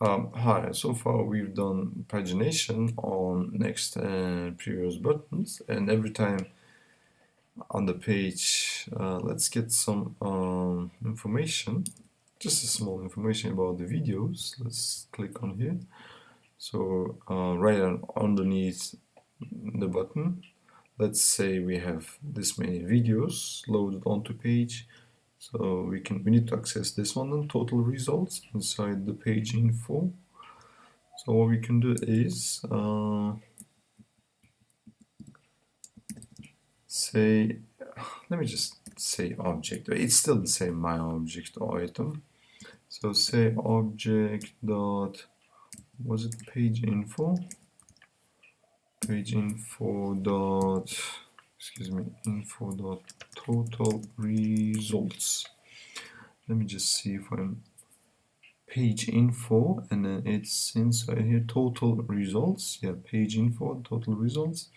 Hi, so far we've done pagination on next and previous buttons, and every time on the page, let's get some information, just a small information about the videos. Let's click on here. So right underneath the button, let's say we have this many videos loaded onto page. So we need to access this one on total results inside the page info. So what we can do is say, let me just say object. It's still the same my object item. So say object dot, was it page info dot, excuse me, info dot total results. Let me just see if I'm page info, and then it's inside here total results. Yeah, page info total results.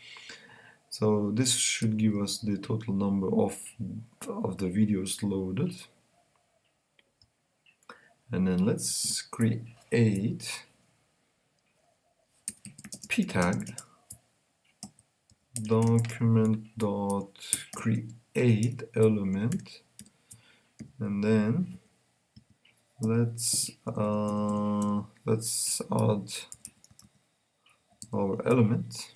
So this should give us the total number of the videos loaded. And then let's create p tag document.create element, and then let's add our element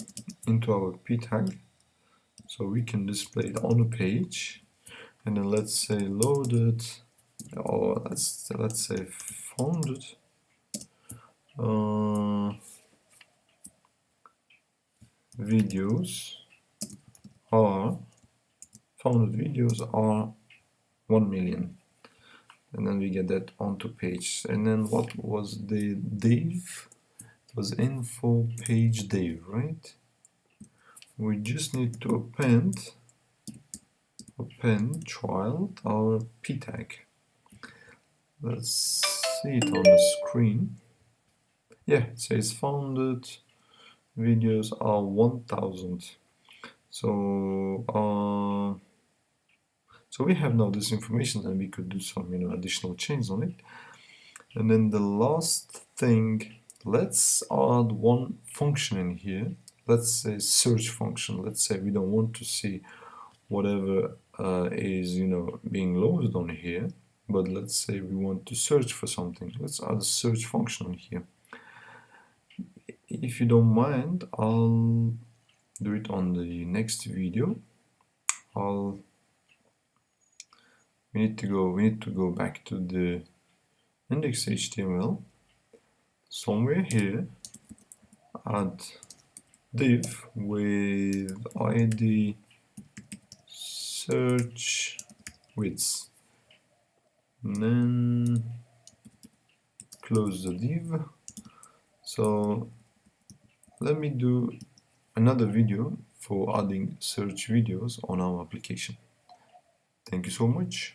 into our p tag so we can display it on a page. And then let's say loaded, or let's say founded videos are 1 million, and then we get that onto page. And then what was the div? It was info page div, right? We just need to append child our p tag. Let's see it on the screen. Yeah, it says founded videos are 1000. So so we have now this information, and we could do some additional changes on it. And then the last thing, let's add one function in here. Let's say search function. Let's say we don't want to see whatever is being loaded on here, but let's say we want to search for something. Let's add a search function on here. If you don't mind, I'll do it on the next video. We need to go back to the index.html. Somewhere here, add div with id search width, and then close the div. So let me do another video for adding search videos on our application. Thank you so much.